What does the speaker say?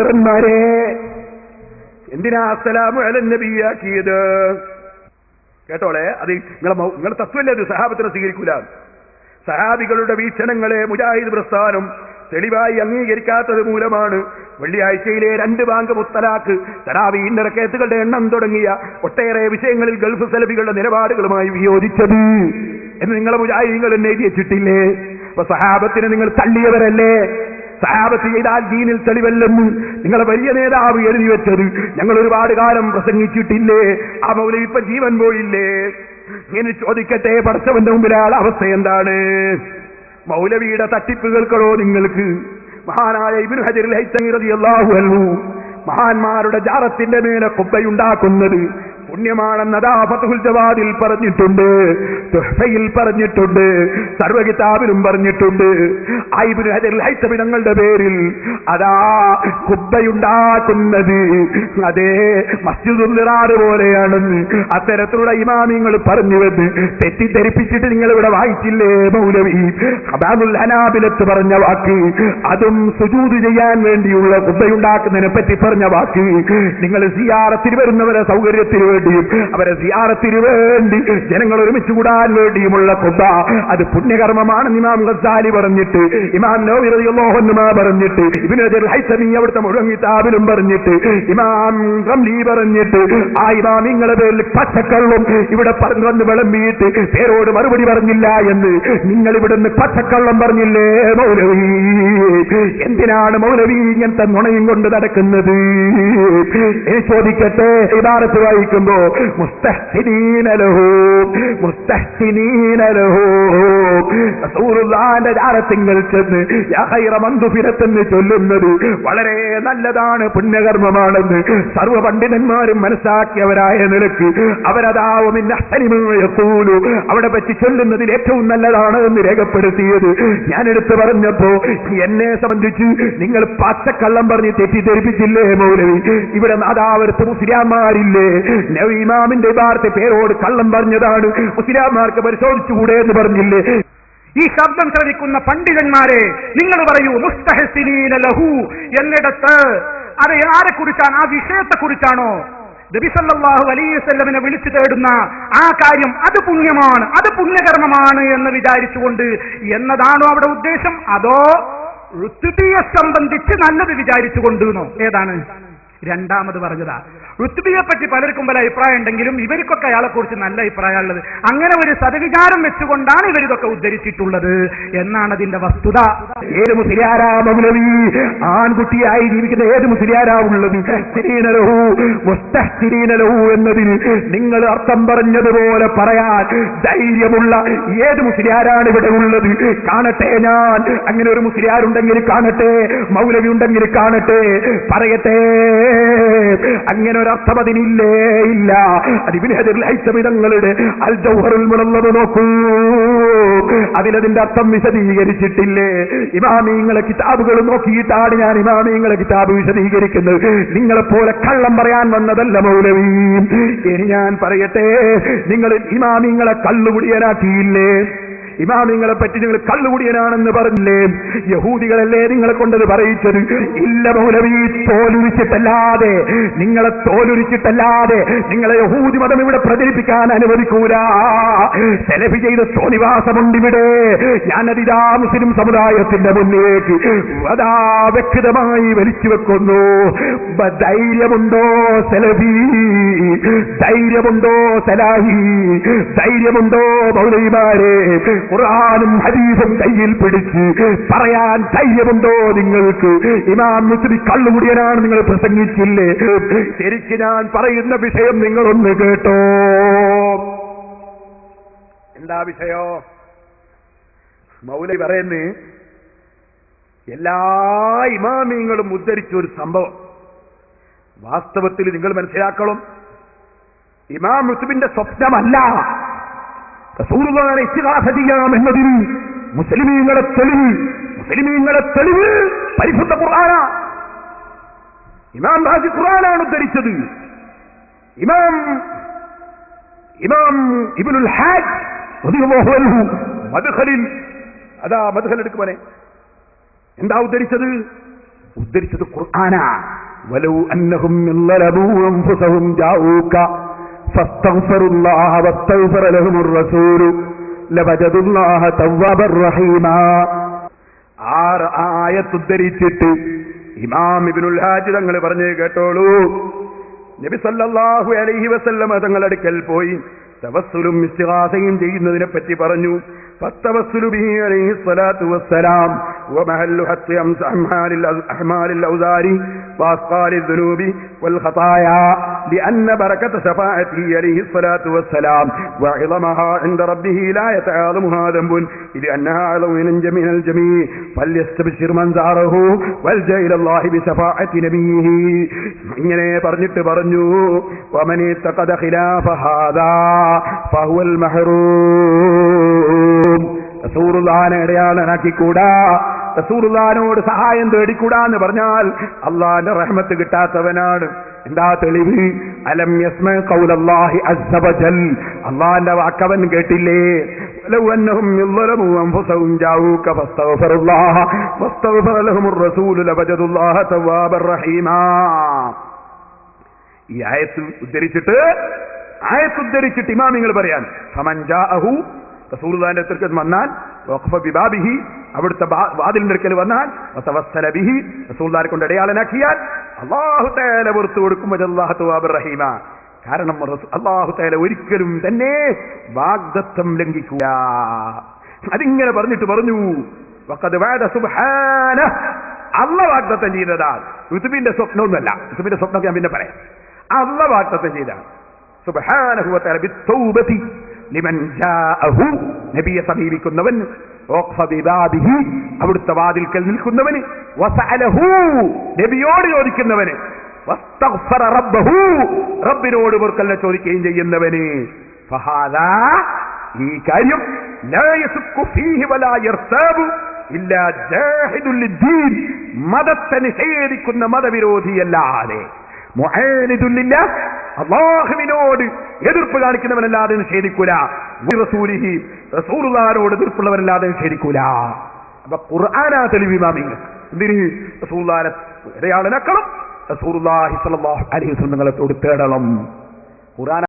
സഹോദരന്മാരെ, എന്തിനാ അസ്സലാമു അലൻ നബിയാക്കിയത്? കേട്ടോളെ, അത് നിങ്ങളെ തത്വല്ലേ, അത് സഹാബത്തിനെ സ്വീകരിക്കൂല. സഹാബികളുടെ വീക്ഷണങ്ങളെ മുജാഹിദ് പ്രസ്ഥാനം തെളിവായി അംഗീകരിക്കാത്തത് മൂലമാണ് വെള്ളിയാഴ്ചയിലെ 2 ബാങ്ക് മുത്തലാഖ്, തറാവീഹ് റകഅത്തുകളുടെ എണ്ണം തുടങ്ങിയ ഒട്ടേറെ വിഷയങ്ങളിൽ ഗൾഫ് സലഫികളുടെ നിലപാടുകളുമായി വിയോജിച്ചത് എന്ന് നിങ്ങളെ മുജാഹിദീങ്ങൾ എന്നെ എഴുതി വെച്ചിട്ടില്ലേ? അപ്പൊ സഹാബത്തിനെ നിങ്ങൾ തള്ളിയവരല്ലേ? സഹാബത്ത് ചെയ്താൽ ദീനിൽ തെളിവല്ലെന്ന് നിങ്ങളെ വലിയ നേതാവ് എഴുതി വെച്ചത് ഞങ്ങൾ ഒരുപാട് കാലം പ്രസംഗിച്ചിട്ടില്ലേ? ആ മൗലവി ഇപ്പൊ ജീവൻ പോയില്ലേ? ഇങ്ങനെ ചോദിക്കട്ടെ, പടച്ചവന്റെ മുമ്പിലാളെ അവസ്ഥ എന്താണ്? മൗലവിയുടെ തട്ടിപ്പ് കേൾക്കണോ നിങ്ങൾക്ക്? മഹാനായ ഇബ്നു ഹജർ അൽ ഹൈതമി റളിയല്ലാഹു അൻഹു മഹാന്മാരുടെ ജാറത്തിന്റെ മേലെ കുബ്ബയുണ്ടാക്കുന്നത് പുണ്യമാണെന്നതാ ഫത്ഹുൽ ജവാദിൽ പറഞ്ഞിട്ടുണ്ട്, തുഹ്ഫയിൽ പറഞ്ഞിട്ടുണ്ട്, സർവ്വ കിതാബിലും പറഞ്ഞിട്ടുണ്ട്. ഇബ്നു ഹജർ അൽ ഹൈതമി തങ്ങളുടെ പേരിൽ അതാ കുബ്ബയുണ്ടാക്കുന്നത് അതേ മസ്ജിദുൽ നിറാർ പോലെയാണെന്ന് അത്തരത്തിലുള്ള ഇമാമിങ്ങൾ പറഞ്ഞുവെന്ന് തെറ്റിദ്ധരിപ്പിച്ചിട്ട് നിങ്ങൾ ഇവിടെ വായിച്ചില്ലേ? മൗലവി ഖബാനുൽ ഹനാബിലത്ത് പറഞ്ഞ വാക്ക്, അതും സുജൂദ് ചെയ്യാൻ വേണ്ടിയുള്ള കുബ്ബയുണ്ടാക്കുന്നതിനെ പറ്റി പറഞ്ഞ വാക്ക്, നിങ്ങൾ സിയാറത്തിന് വരുന്നവരെ സൗകര്യത്തിന് വേണ്ടിയും അവരെ സിയാറത്തിന് വേണ്ടി ജനങ്ങൾ ഒരുമിച്ച് കൂടാൻ വേണ്ടിയുമുള്ള ഖുബ, അത് പുണ്യകർമ്മമാണെന്ന് ഇമാം ഗസാലി പറഞ്ഞിട്ട്, ഇമാം നവവി റളിയല്ലാഹു അൻഹു പറഞ്ഞിട്ട്, ഇബ്നു ഹജർ ഹൈതമി അവിടുത്തെ മുഴുവൻ കിതാബിലും പറഞ്ഞിട്ട്, ഇമാം റംലി പറഞ്ഞിട്ട്, ആ ഇമാമിങ്ങളുടെ പേരിൽ പച്ചക്കള്ളും ഇവിടെ പറഞ്ഞു വിളമ്പിയിട്ട് പേരോട് മറുപടി പറഞ്ഞില്ല എന്ന് നിങ്ങൾ ഇവിടുന്ന് പച്ചക്കള്ളം പറഞ്ഞില്ലേ മൗലവി? എന്തിനാണ് മൗലവി ഇങ്ങനത്തെ നുണയും കൊണ്ട് നടക്കുന്നത്? ചോദിക്കട്ടെ, ഇബാറത്ത് വായിക്കുമ്പോ മുസ്തഹ്സിനീന ലഹു മുസ്തഹ്സിനീന ലഹു റസൂലുള്ളാഹിന്റെ ജാറത്തിങ്കൽ ചെന്ന് യാ ഖൈറ മൻ ദുഫിറത്തെന്ന് ചൊല്ലുന്നത് വളരെ നല്ലതാണ്, പുണ്യകർമ്മമാണെന്ന് സർവ്വ പണ്ഡിതന്മാരും മനസ്സിലാക്കിയവരായ നിലക്ക് അവരതാവുമിൻ അഹ്സനി മാ യഖൂലു അവിടെ പറ്റി ചൊല്ലുന്നതിൽ ഏറ്റവും നല്ലതാണ് എന്ന് രേഖപ്പെടുത്തിയത് ഞാൻ എടുത്തു പറഞ്ഞപ്പോ എന്നെ സംബന്ധിച്ച് നിങ്ങൾ പച്ചക്കള്ളം പറഞ്ഞ് തെറ്റിദ്ധരിപ്പിച്ചില്ലേ മൗലവി? ഇവിടെ നാദാവരത്ത് മുസ്ലിയാന്മാരില്ലേ? ഇമാമിന്റെ ഇബാറത്തെ പേരോട് കള്ളം പറഞ്ഞതാണ്, മുസ്ലിയാന്മാർക്ക് പരിശോധിച്ചുകൂടെ എന്ന് പറഞ്ഞില്ലേ? ഈ ശബ്ദം ശ്രവിക്കുന്ന പണ്ഡിതന്മാരെ, നിങ്ങൾ പറയൂ മുസ്തഹ്സിനീന ലഹു എന്നിടത്ത് അത് ആരെക്കുറിച്ചാണ്? ആ വിഷയത്തെക്കുറിച്ചാണോ? നബി സല്ലല്ലാഹു അലൈഹി വസല്ലമിനെ വിളിച്ചു തേടുന്ന ആ കാര്യം അത് പുണ്യമാണ്, അത് പുണ്യകർമ്മമാണ് എന്ന് വിചാരിച്ചുകൊണ്ട് എന്നതാണോ അവിടെ ഉദ്ദേശം? അതോ ഋത്വിയെ സംബന്ധിച്ച് നല്ലത് വിചാരിച്ചുകൊണ്ടെന്നോ? ഏതാണ്? രണ്ടാമത് പറഞ്ഞതാ. ഋത്വിയെ പറ്റി പലർക്കും പല അഭിപ്രായം ഉണ്ടെങ്കിലും ഇവർക്കൊക്കെ അയാളെ കുറിച്ച് നല്ല അഭിപ്രായമുള്ളത്. അങ്ങനെ ഒരു സദവിചാരം വെച്ചുകൊണ്ടാണ് ഇവരിതൊക്കെ ഉദ്ധരിച്ചിട്ടുള്ളത് എന്നാണ് അതിന്റെ വസ്തുത. ഏത് മുസ്ലിയാരാ മൗലവി? ആൺകുട്ടിയായി ജീവിക്കുന്ന ഏത് മുസ്ലിയാരാ ഉള്ളത്? മുസ്തഹ്സിനീനലഹു എന്നതിന് നിങ്ങൾ അർത്ഥം പറഞ്ഞതുപോലെ പറയാൻ ധൈര്യമുള്ള ഏത് മുസ്ലിയാരാണ് ഇവിടെ ഉള്ളത്? കാണട്ടെ, ഞാൻ അങ്ങനെ ഒരു മുസ്ലിയാരുണ്ടെങ്കിൽ കാണട്ടെ, മൗലവി ഉണ്ടെങ്കിൽ കാണട്ടെ, പറയട്ടെ. അങ്ങനെ ഒരർത്ഥം അതിനില്ലേ? ഇല്ല. അത് ഇബ്നു ഹജർ അൽ ഹൈതമി തങ്ങളുടെ അൽ ജൗഹറുൽ മുനവ്വർ നോക്കൂ, അതിലതിന്റെ അർത്ഥം വിശദീകരിച്ചിട്ടില്ലേ? ഇമാമിങ്ങളെ കിതാബുകൾ നോക്കിയിട്ടാണ് ഞാൻ ഇമാമിങ്ങളെ കിതാബ് വിശദീകരിക്കുന്നത്. നിങ്ങളെപ്പോലെ കള്ളം പറയാൻ വന്നതല്ല മൗലവി. ഇനി ഞാൻ പറയട്ടെ, നിങ്ങൾ ഇമാമിങ്ങളെ കള്ളുകുടിയനാക്കിയില്ലേ? ഇമാമിങ്ങളെ പറ്റി നിങ്ങൾ കള്ളുകുടിയനാണെന്ന് പറഞ്ഞില്ലേ? യഹൂദികളല്ലേ നിങ്ങളെ കൊണ്ടത് പറയിച്ചത്? ഇല്ല മൗലവി, തോലുരിച്ചിട്ടല്ലാതെ, നിങ്ങളെ തോലുരിച്ചിട്ടല്ലാതെ നിങ്ങളെ യഹൂദി മതം ഇവിടെ പ്രചരിപ്പിക്കാൻ അനുവദിക്കൂല. സെലഫി ചെയ്ത തോന്നിവാസമുണ്ടിവിടെ. ഞാനതിതാ മുസ്ലിം സമുദായത്തിന്റെ മുന്നിലേക്ക് അതാ വ്യക്തമായി വലിച്ചു വെക്കുന്നു. ധൈര്യമുണ്ടോ സെലഫി? ധൈര്യമുണ്ടോ സലാഹി? ധൈര്യമുണ്ടോ മൗലവിമാരെ? ഖുർആനും ഹദീസും കയ്യിൽ പിടിച്ച് പറയാൻ ധൈര്യമുണ്ടോ നിങ്ങൾക്ക്? ഇമാം മുസ്ലിം കള്ളുകുടിയനാണ് നിങ്ങൾ പ്രസംഗിച്ചില്ലേ? ശരിക്ക് ഞാൻ പറയുന്ന വിഷയം നിങ്ങളൊന്ന് കേട്ടോ. എന്താ വിഷയോ? മൗലവി പറയുന്നു, എല്ലാ ഇമാമിങ്ങളും ഉദ്ധരിച്ച ഒരു സംഭവം വാസ്തവത്തിൽ നിങ്ങൾ മനസ്സിലാക്കണം. ഇമാം മുസ്ലിമിന്റെ സ്വപ്നമല്ല റസൂലുള്ളാഹിനെ ഇസ്തിഗാസ ചെയ്യാമെന്നതിന് മുസ്ലിമീങ്ങളെ തെളിവ് പരിശുദ്ധ ഖുർആനാ. ഇമാം റാസി ഖുർആനാണ് ഉദ്ധരിച്ചത്. ഇമാം ഇബ്നുൽ ഹാജ് റളിയല്ലാഹു അൻഹു മദ്ഖലിൽ, അതാ മദ്ഖൽ എടുക്കുമനെ എന്താ ഉദ്ധരിച്ചത്? ഉദ്ധരിച്ചത് ഖുർആനാ. വലൗ അന്നഹും ളലബൂ അൻഫുസഹും ജാഊക ഫസ്തഗ്ഫിറുല്ലാഹ വസ്തഗ്ഫറ ലഹുമുർ റസൂലു ലവജദുല്ലാഹ തവ്വാബർ റഹീമാ. ആയത്ത് ഉദ്ധരിച്ചിട്ട് ഇമാം ഇബ്നുൽ ഹാജ് തങ്ങൾ പറഞ്ഞു കേട്ടോളൂ. നബി സല്ലല്ലാഹു അലൈഹി വസല്ലമ തങ്ങളുടെ അടുക്കൽ പോയി തവസ്സുലും ഇസ്തിഗാസയും ചെയ്യുന്നതിനെ പറ്റി പറഞ്ഞു. فالتوسل به عليه الصلاة والسلام ومحل حط أحمال الأوزار وأثقال الذنوب والخطايا لأن بركة شفاعته عليه الصلاة والسلام وعظمها عند ربه لا يتعاظمها ذنب لأنها أعظم من الجميع فليستبشر من زاره والجأ إلى الله بشفاعة نبيه. ഇങ്ങനെ പറഞ്ഞിട്ട് പറഞ്ഞു ومن اتقد خلاف هذا فهو المحروم. റസൂലുള്ളാഹിനെ അടയാളനാക്കിക്കൂടാ, റസൂലുള്ളാഹിനോട് സഹായം തേടിക്കൂടാ എന്ന് പറഞ്ഞാൽ അള്ളാഹിന്റെ റഹ്മത്ത് കിട്ടാത്തവനാണ്. എന്താ തെളിവ്? അലം യസ്മ ഖൗലല്ലാഹി അസ്സ വജൽ, അള്ളാഹിന്റെ വാക്കവൻ കേട്ടില്ലേ? ലൗ അന്നഹും യളമു അൻഫുസഹും ജാഊക ഫസ്തഗ്ഫിറുല്ലാഹ വസ്തഗ്ഫറ ലഹുമുർ റസൂലു ലവജദുല്ലാഹ തവ്വാബർ റഹീമാ. ഈ ആയത്ത് ഉദ്ധരിച്ചിട്ട് ഇമാമിങ്ങൾ പറയാൻ ഫമൻ ജാഅഹു, റസൂലുള്ളാഹിന്റെ അടുക്കൽ വന്നാൽ വഖഫ ബിബാബിഹി, അവിടുത്തെ വാതിലിന്റെ അടുക്കൽ വന്നാൽ വതവസ്സല ബിഹി, റസൂലുള്ളാഹിനെ കൊണ്ട് അടയാളനാക്കിയാൽ അല്ലാഹു തആല പുറത്തു കൊടുക്കും വജല്ലാഹു തവ്വാബർ റഹീമ. കാരണം അല്ലാഹു തആല ഒരിക്കലും തന്നെ വാഗ്ദത്തം ലംഘിക്കൂല. അതിങ്ങനെ പറഞ്ഞിട്ട് പറഞ്ഞു വഖദ് വഅദ സുബ്ഹാനഹു, അല്ലാഹു വാഗ്ദത്തം ചെയ്തതാണ്. യുതുബിന്റെ സ്വപ്നമൊന്നുമല്ല, യുതുബിന്റെ സ്വപ്നം ഞാൻ പിന്നെ പറയാം. അല്ലാഹു വാഗ്ദത്തം ചെയ്തതാണ് സുബ്ഹാനഹു വ തആല ബിത്തൗബതി ലിമൻ ജാഅഹു, നബിയെ സമീപിക്കുന്നവൻ, അവിടുത്തെ വാതിൽക്കൽ നിൽക്കുന്നവന്, വസഅലഹു, നബിയോട് ചോദിക്കുന്നവന്, വസ്തഗ്ഫറ റബ്ബഹു, റബ്ബിനോട് പൊറുക്കലിനെ ചോദിക്കുകയും ചെയ്യുന്നവന്. ഫഹാദാ, ഈ കാര്യം ലാ യസുക്കു ഫീഹി വലാ യർതാബു ഇല്ലാ ജാഹിദുൽ ലിദ്ദീൻ, മതത്തെ നിഷേധിക്കുന്ന മതവിരോധിയല്ലാതെ, മുആനിദുൽ ലില്ലാഹ്, അല്ലാഹുവിനോട് എതിർപ്പ് കാണിക്കുന്നവനല്ലാതെ നിഷേധിക്കൂല, റസൂലിഹി, റസൂലുള്ളാഹിനോട് എതിർപ്പുള്ളവനല്ലാതെ നിഷേധിക്കൂല. അപ്പൊ ഖുർആനാ തെളിവ് ഇമാമിങ്ങൾ. എന്തിന്? റസൂലുള്ളാഹിനെ അടയാളനാക്കണം, റസൂലുള്ളാഹി സ്വല്ലല്ലാഹു അലൈഹി വസല്ലം തങ്ങളോട് തേടണം. ഖുർആൻ